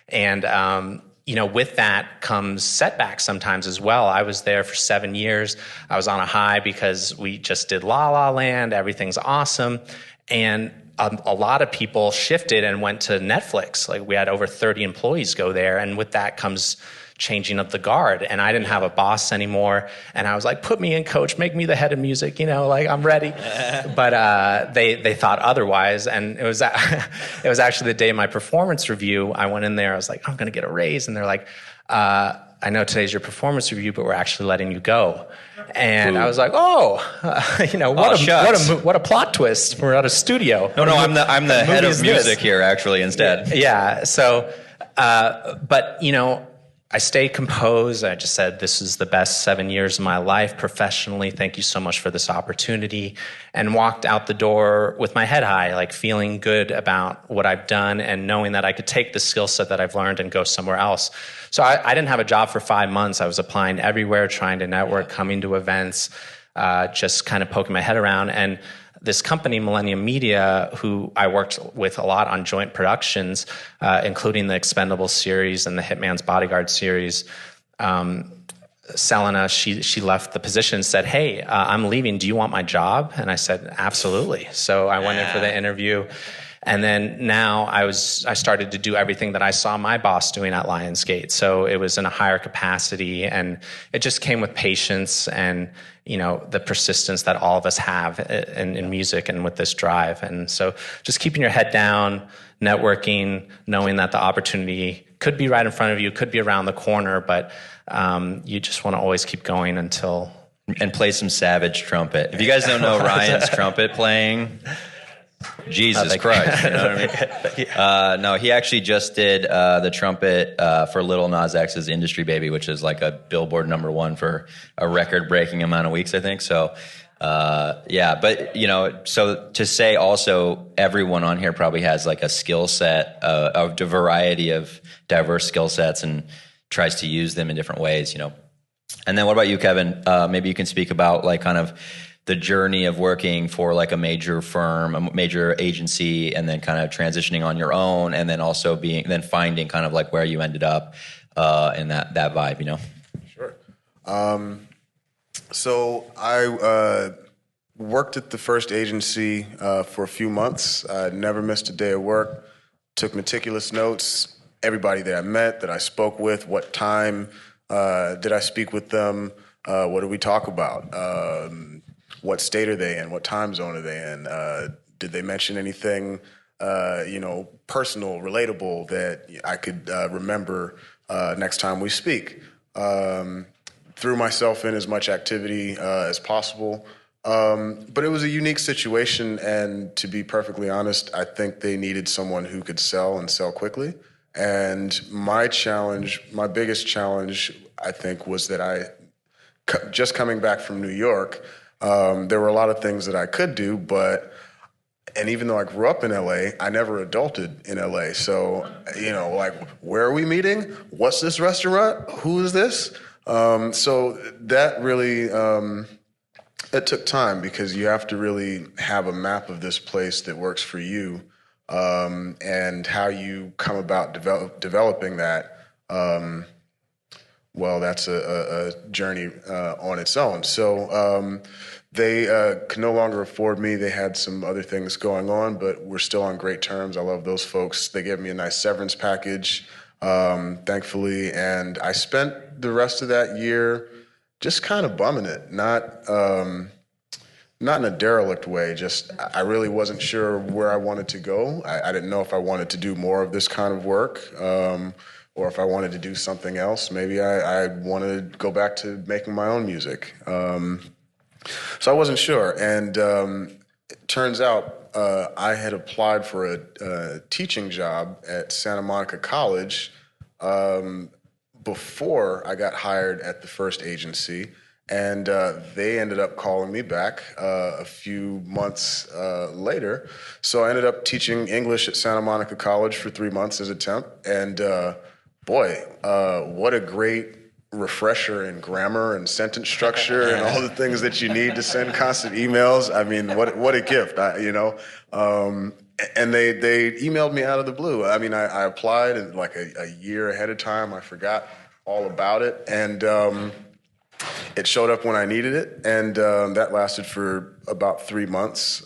And, with that comes setbacks sometimes as well. I was there for 7 years. I was on a high because we just did La La Land. Everything's awesome. And a lot of people shifted and went to Netflix. We had over 30 employees go there. And with that comes changing of the guard. And I didn't have a boss anymore. And I was put me in, coach, make me the head of music, I'm ready. But they thought otherwise. And it was actually the day of my performance review. I went in there, I was I'm going to get a raise. And they're I know today's your performance review, but we're actually letting you go. And I was like, what a plot twist. We're at a studio. No, I'm the head of music here, actually, instead. Yeah. So, but I stayed composed. I just said, this is the best 7 years of my life professionally. Thank you so much for this opportunity. And walked out the door with my head high, like feeling good about what I've done and knowing that I could take the skill set that I've learned and go somewhere else. So I didn't have a job for 5 months. I was applying everywhere, trying to network, coming to events, just kind of poking my head around. And this company, Millennium Media, who I worked with a lot on joint productions, including the Expendables series and the Hitman's Bodyguard series, Selena, she left the position and said, hey, I'm leaving. Do you want my job? And I said, absolutely. So I went in for the interview. And then now I started to do everything that I saw my boss doing at Lionsgate. So it was in a higher capacity, and it just came with patience and, the persistence that all of us have in music and with this drive. And so just keeping your head down, networking, knowing that the opportunity could be right in front of you, could be around the corner, but you just want to always keep going until... And play some savage trumpet. If you guys don't know Ryan's trumpet playing... Jesus Christ, you know what I mean? No, he actually just did the trumpet for Lil Nas X's Industry Baby, which is like a Billboard #1 for a record-breaking amount of weeks, I think. So, but, so to say also everyone on here probably has like a skill set, a variety of diverse skill sets and tries to use them in different ways, And then what about you, Kevin? Maybe you can speak about like kind of the journey of working for like a major firm, a major agency, and then kind of transitioning on your own, and then also finding kind of like where you ended up in that vibe, Sure. So I worked at the first agency for a few months. I never missed a day of work. Took meticulous notes. Everybody that I met, that I spoke with, what time did I speak with them? What did we talk about? What state are they in? What time zone are they in? Did they mention anything, personal, relatable that I could remember next time we speak? Threw myself in as much activity as possible. But it was a unique situation, and to be perfectly honest, I think they needed someone who could sell and sell quickly. And my biggest challenge, I think, was that just coming back from New York, there were a lot of things that I could do, and even though I grew up in LA, I never adulted in LA. So, where are we meeting? What's this restaurant? Who is this? So that really, it took time, because you have to really have a map of this place that works for you, and how you come about developing that. Well, that's a journey on its own. So they could no longer afford me. They had some other things going on, but we're still on great terms. I love those folks. They gave me a nice severance package, thankfully, and I spent the rest of that year just kind of bumming it, not in a derelict way. Just I really wasn't sure where I wanted to go. I didn't know if I wanted to do more of this kind of work. Or if I wanted to do something else. Maybe I wanted to go back to making my own music. So I wasn't sure. And it turns out I had applied for a teaching job at Santa Monica College before I got hired at the first agency. And they ended up calling me back a few months later. So I ended up teaching English at Santa Monica College for 3 months as a temp. And boy, what a great refresher in grammar and sentence structure and all the things that you need to send constant emails. I mean, what a gift, and they emailed me out of the blue. I mean, I applied and like a year ahead of time. I forgot all about it. And it showed up when I needed it. And that lasted for about 3 months.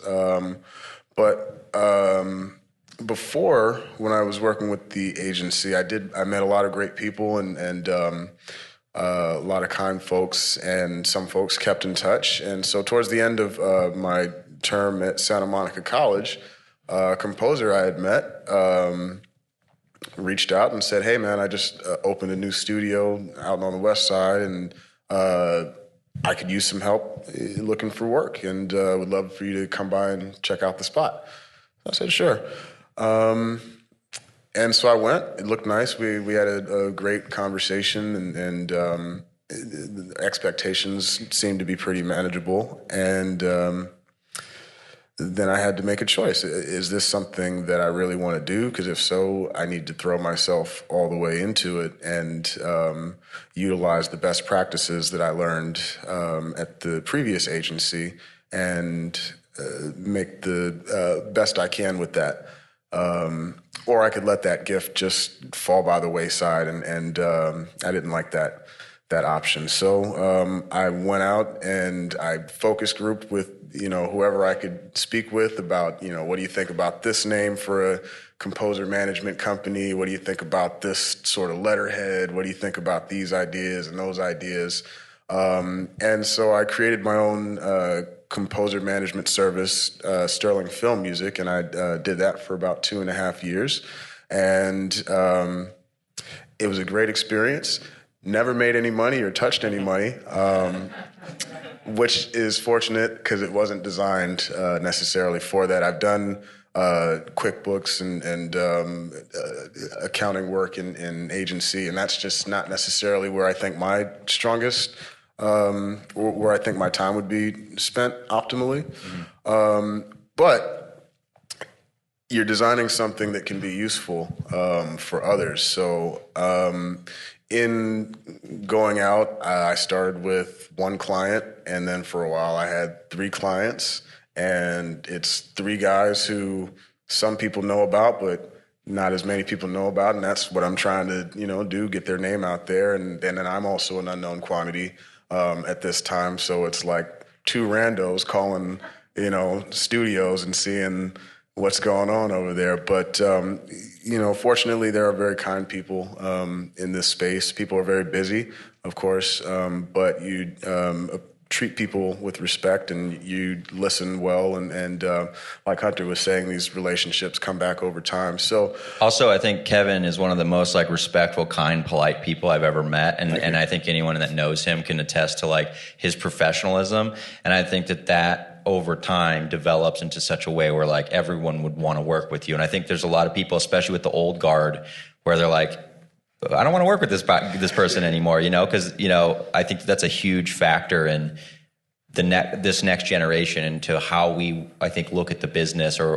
Before, when I was working with the agency, I met a lot of great people and a lot of kind folks, and some folks kept in touch. And so towards the end of my term at Santa Monica College, a composer I had met reached out and said, "Hey, man, I just opened a new studio out on the West Side, and I could use some help looking for work, and would love for you to come by and check out the spot." I said, "Sure." And so I went. It looked nice. We had a great conversation, and the expectations seemed to be pretty manageable. And then I had to make a choice. Is this something that I really want to do? Because if so, I need to throw myself all the way into it and utilize the best practices that I learned at the previous agency and make the best I can with that. Or I could let that gift just fall by the wayside, and I didn't like that option. So I went out and I focus grouped with whoever I could speak with about what do you think about this name for a composer management company? What do you think about this sort of letterhead? What do you think about these ideas and those ideas? And so I created my own composer management service, Sterling Film Music, and I did that for about 2.5 years. And it was a great experience. Never made any money or touched any money, which is fortunate because it wasn't designed necessarily for that. I've done QuickBooks and accounting work in agency, and that's just not necessarily where I think my strongest, where I think my time would be spent optimally. But you're designing something that can be useful for others. So in going out, I started with one client, and then for a while I had 3 clients, and it's 3 guys who some people know about, but not as many people know about, and that's what I'm trying to do, get their name out there, and then I'm also an unknown quantity at this time, so it's like 2 randos calling studios and seeing what's going on over there. But, fortunately, there are very kind people in this space. People are very busy, of course, but you treat people with respect and you listen well. And like Hunter was saying, these relationships come back over time. So also, I think Kevin is one of the most respectful, kind, polite people I've ever met. And I think anyone that knows him can attest to his professionalism. And I think that over time develops into such a way where everyone would want to work with you. And I think there's a lot of people, especially with the old guard, where they're like, I don't want to work with this person anymore, because I think that's a huge factor in this next generation into how we, I think, look at the business or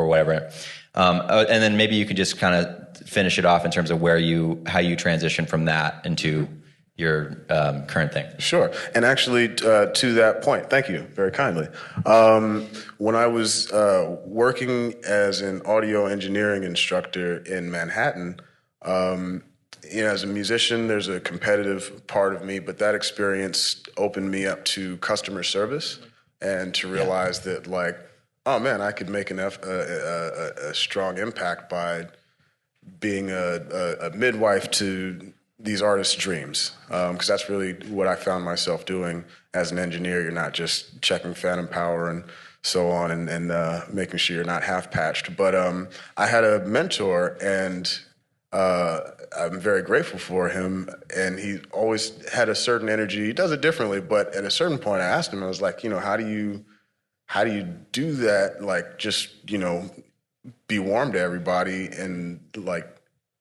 whatever. And then maybe you could just kind of finish it off in terms of how you transition from that into your current thing. Sure. And actually, to that point, thank you very kindly. When I was working as an audio engineering instructor in Manhattan, as a musician, there's a competitive part of me, but that experience opened me up to customer service and to realize that, oh man, I could make a strong impact by being a midwife to these artists' dreams, because that's really what I found myself doing as an engineer. You're not just checking phantom power and so on and making sure you're not half-patched. But I had a mentor, and I'm very grateful for him, and he always had a certain energy. He does it differently, but at a certain point I asked him, I was like, how do you do that? Just, be warm to everybody and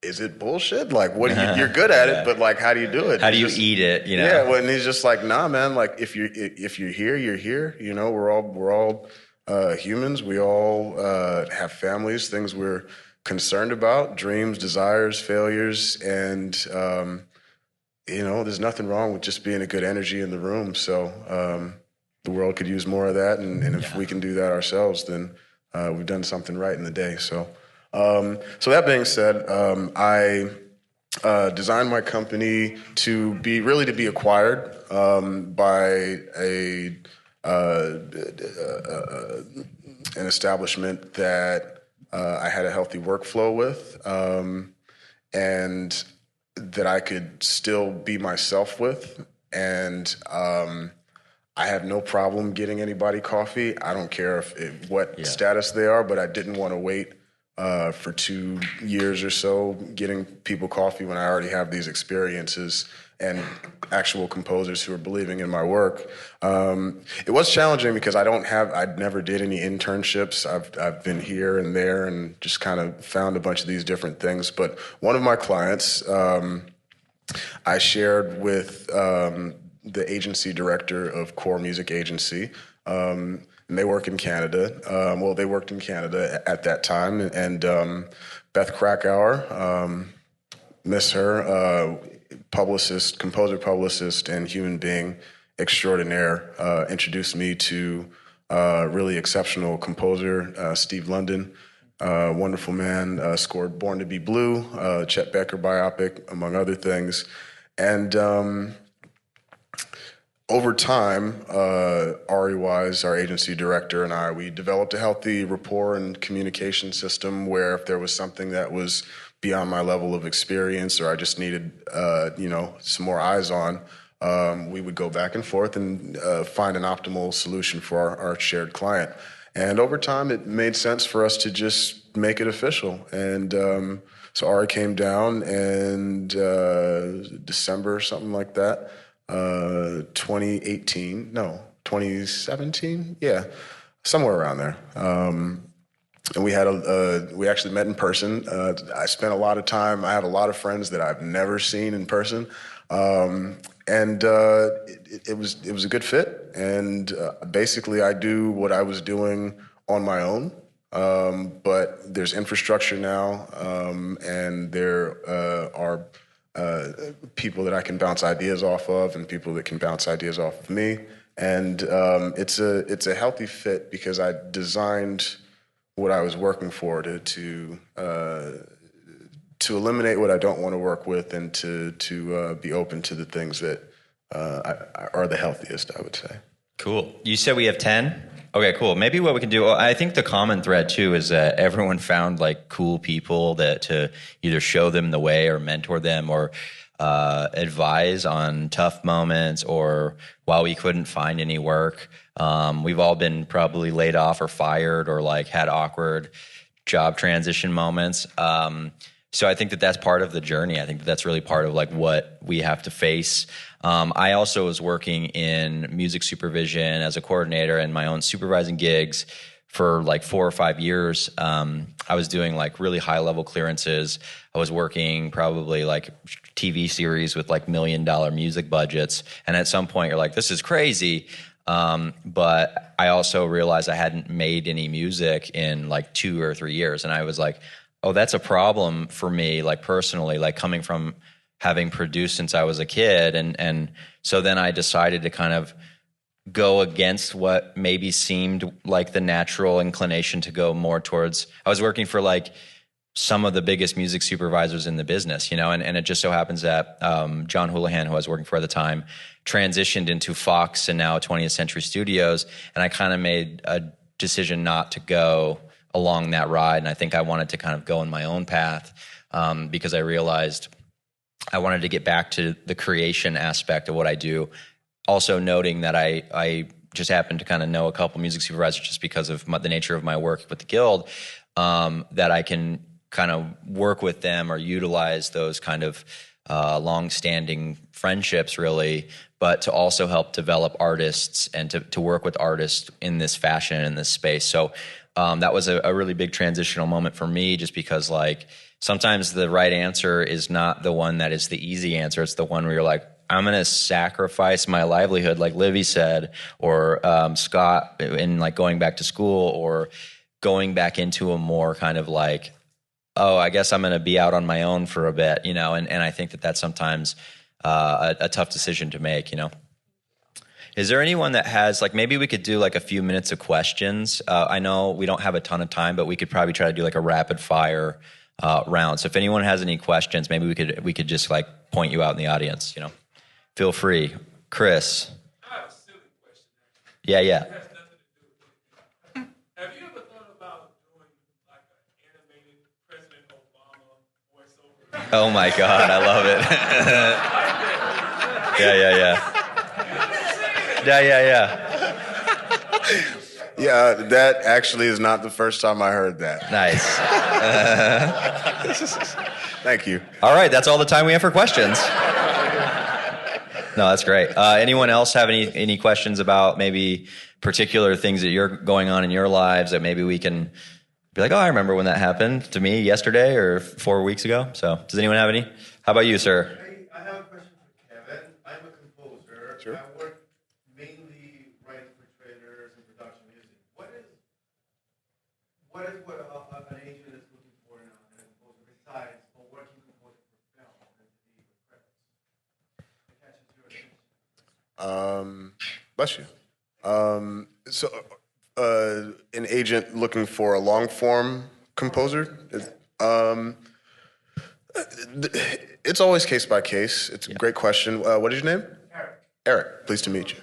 is it bullshit? What you're good at it, but how do you do it? How do you eat it? Yeah, well, and he's just like, nah, man. If you're here, you're here. We're all humans. We all have families, things we're concerned about, dreams, desires, failures, and there's nothing wrong with just being a good energy in the room. So the world could use more of that, and if we can do that ourselves, then we've done something right in the day. So that being said, I designed my company to be acquired by an establishment that I had a healthy workflow with, and that I could still be myself with. And I have no problem getting anybody coffee. I don't care what status they are, but I didn't want to wait for 2 years or so, getting people coffee when I already have these experiences and actual composers who are believing in my work. It was challenging because I never did any internships. I've been here and there and just kind of found a bunch of these different things. But one of my clients, I shared with the agency director of Core Music Agency, and they work in Canada. They worked in Canada at that time, and Beth Krakauer, miss her, composer, publicist, and human being extraordinaire, introduced me to really exceptional composer, Steve London, wonderful man, scored Born to Be Blue, Chet Baker biopic, among other things. And over time, Ari Wise, our agency director, and we developed a healthy rapport and communication system where if there was something that was beyond my level of experience or I just needed, some more eyes on, we would go back and forth and find an optimal solution for our shared client. And over time, it made sense for us to just make it official. And so Ari came down in December, something like that, 2017? Yeah, somewhere around there. And we actually met in person. I spent a lot of time. I have a lot of friends that I've never seen in person, and it was a good fit. And basically, I do what I was doing on my own, but there's infrastructure now, and there are people that I can bounce ideas off of, and people that can bounce ideas off of me. And it's a healthy fit because I designed what I was working for to eliminate what I don't want to work with and to be open to the things that are the healthiest, I would say. Cool. You said we have 10? Okay, cool. Maybe what we can do, I think the common thread too is that everyone found like cool people that to either show them the way or mentor them or advise on tough moments, or while we couldn't find any work. We've all been probably laid off or fired or like had awkward job transition moments. So I think that that's part of the journey. I think that that's really part of like what we have to face. I also was working in music supervision as a coordinator and my own supervising gigs for like 4 or 5 years. I was doing like really high level clearances. I was working probably like TV series with like $1 million music budgets. And at some point you're like, this is crazy. But I also realized I hadn't made any music in like 2 or 3 years. And I was like, oh, that's a problem for me, like personally, like coming from having produced since I was a kid. And so then I decided to kind of go against what maybe seemed like the natural inclination to go more towards. I was working for like some of the biggest music supervisors in the business, and it just so happens that John Houlihan, who I was working for at the time, transitioned into Fox and now 20th Century Studios, and I kind of made a decision not to go along that ride, and I think I wanted to kind of go in my own path because I realized I wanted to get back to the creation aspect of what I do. Also noting that I just happen to kind of know a couple music supervisors just because of the nature of my work with the Guild, that I can kind of work with them or utilize those kind of long-standing friendships really, but to also help develop artists and to work with artists in this fashion, in this space. So that was a really big transitional moment for me just because like sometimes the right answer is not the one that is the easy answer. It's the one where you're like, I'm going to sacrifice my livelihood, like Livy said, or Scot in like going back to school or going back into a more kind of like, oh, I guess I'm going to be out on my own for a bit, and I think that that's sometimes a tough decision to make, Is there anyone that has, like, maybe we could do like a few minutes of questions? I know we don't have a ton of time, but we could probably try to do like a rapid fire round. So if anyone has any questions, maybe we could just like point you out in the audience, Feel free. Chris. I have a silly question. Yeah. It has nothing to do with it. Have you ever thought about doing like an animated President Obama voiceover? Oh my God, I love it. Yeah. Yeah, that actually is not the first time I heard that. Nice. Thank you. All right, that's all the time we have for questions. No, that's great. Anyone else have any questions about maybe particular things that you're going on in your lives that maybe we can be like, oh, I remember when that happened to me yesterday or 4 weeks ago. So does anyone have any? How about you, sir? I have a question for Kevin. I'm a composer. Sure. I work mainly writing for trailers and production music. What is an agent is looking for in a composer besides a working composer for film and TV with credits? It catches your attention. Bless you. An agent looking for a long form composer. It's always case by case. It's a great question. What is your name? Eric. Eric. Pleased to meet you.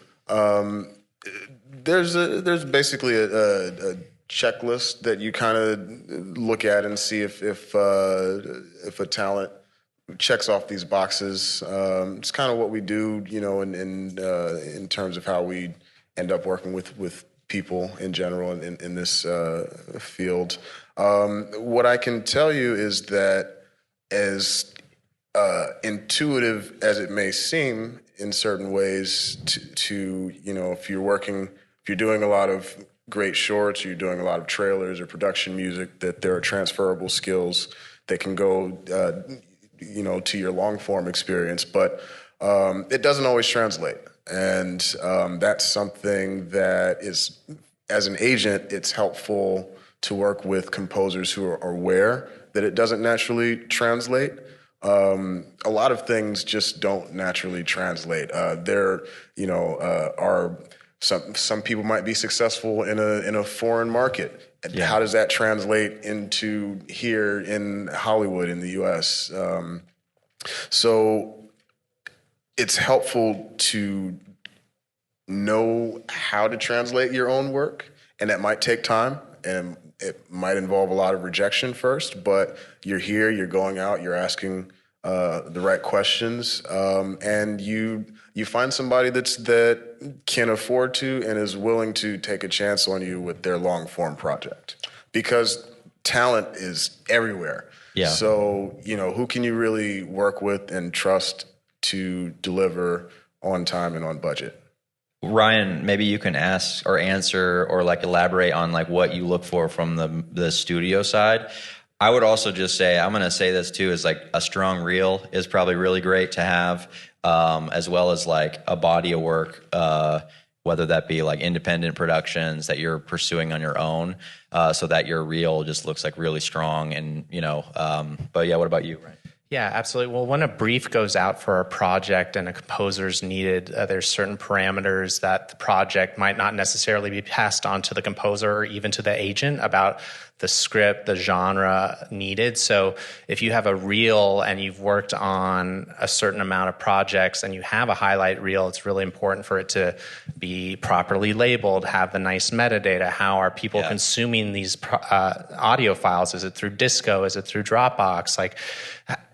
There's basically a checklist that you kind of look at and see if a talent checks off these boxes. It's kind of what we do, in terms of how we end up working with people in general in this field. What I can tell you is that as intuitive as it may seem in certain ways to if you're doing a lot of great shorts, or you're doing a lot of trailers or production music, that there are transferable skills that can go to your long form experience, but it doesn't always translate. And that's something that is, as an agent, it's helpful to work with composers who are aware that it doesn't naturally translate. A lot of things just don't naturally translate. There, are some people might be successful in a foreign market. Yeah. How does that translate into here in Hollywood in the U.S.? So it's helpful to know how to translate your own work, and that might take time, and it might involve a lot of rejection first, but you're here, you're going out, you're asking the right questions, and you find somebody that can afford to and is willing to take a chance on you with their long form project, because talent is everywhere. Yeah. So, who can you really work with and trust to deliver on time and on budget? Ryan, maybe you can ask or answer or elaborate on what you look for from the studio side. I would also just say, I'm going to say this too, is a strong reel is probably really great to have, as well as a body of work, whether that be independent productions that you're pursuing on your own, so that your reel just looks really strong. And, but yeah, what about you, Ryan? Yeah, absolutely. Well, when a brief goes out for a project and a composer's needed, there's certain parameters that the project might not necessarily be passed on to the composer or even to the agent about the script, the genre needed. So if you have a reel and you've worked on a certain amount of projects and you have a highlight reel, it's really important for it to be properly labeled, have the nice metadata. How are people consuming these audio files? Is it through Disco? Is it through Dropbox?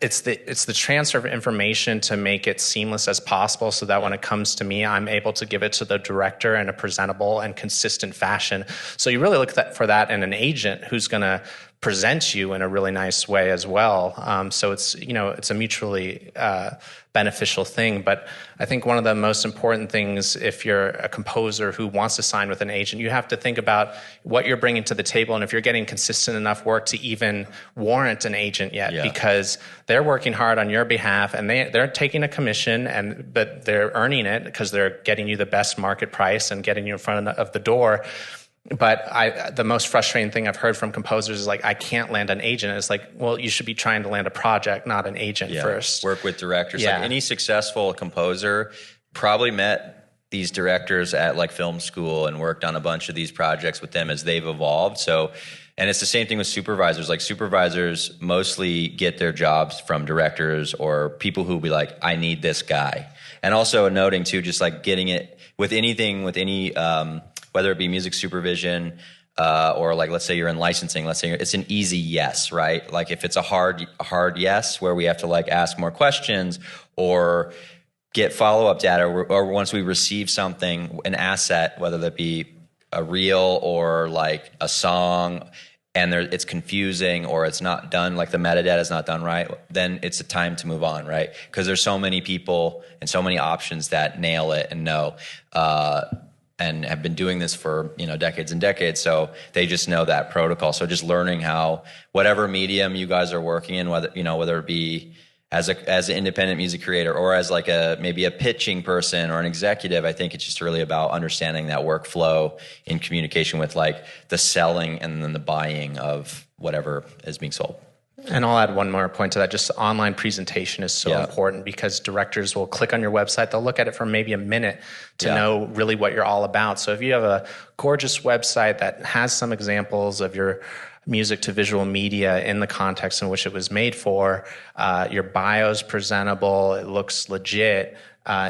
It's the transfer of information to make it seamless as possible, so that when it comes to me, I'm able to give it to the director in a presentable and consistent fashion. So you really look for that in an agent who's going to present you in a really nice way as well. So it's a mutually beneficial thing. But I think one of the most important things, if you're a composer who wants to sign with an agent, you have to think about what you're bringing to the table and if you're getting consistent enough work to even warrant an agent yet, because they're working hard on your behalf and they're taking a commission, but they're earning it because they're getting you the best market price and getting you in front of the door. But the most frustrating thing I've heard from composers is I can't land an agent. It's well, you should be trying to land a project, not an agent first. Work with directors. Any successful composer probably met these directors at film school and worked on a bunch of these projects with them as they've evolved. So, and it's the same thing with supervisors. Supervisors mostly get their jobs from directors or people who be I need this guy. And also noting too, just getting it with anything, with any, whether it be music supervision, or let's say you're in licensing, let's say it's an easy yes, right? If it's a hard yes where we have to ask more questions or get follow-up data, or once we receive something, an asset, whether that be a reel or like a song, and it's confusing or it's not done, like the metadata is not done right, then it's a time to move on, right? Because there's so many people and so many options that nail it and know, and have been doing this for, decades and decades. So they just know that protocol. So just learning how, whatever medium you guys are working in, whether it be as an independent music creator or as like maybe a pitching person or an executive, I think it's just really about understanding that workflow in communication with like the selling and then the buying of whatever is being sold. And I'll add one more point to that. Just online presentation is so important, because directors will click on your website. They'll look at it for maybe a minute to know really what you're all about. So if you have a gorgeous website that has some examples of your music to visual media in the context in which it was made for, your bio's presentable, it looks legit,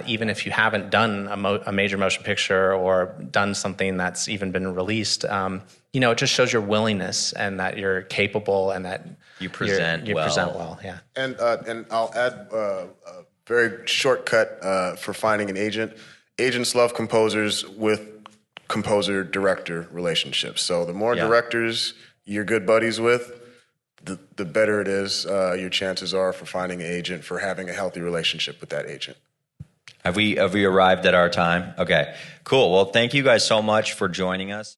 even if you haven't done a major motion picture or done something that's even been released, it just shows your willingness and that you're capable and that you present well. Yeah. And I'll add a very shortcut for finding an agent. Agents love composers with composer-director relationships. So the more directors you're good buddies with, the better it is. Your chances are for finding an agent, for having a healthy relationship with that agent. Have we arrived at our time? Okay, cool. Well, thank you guys so much for joining us.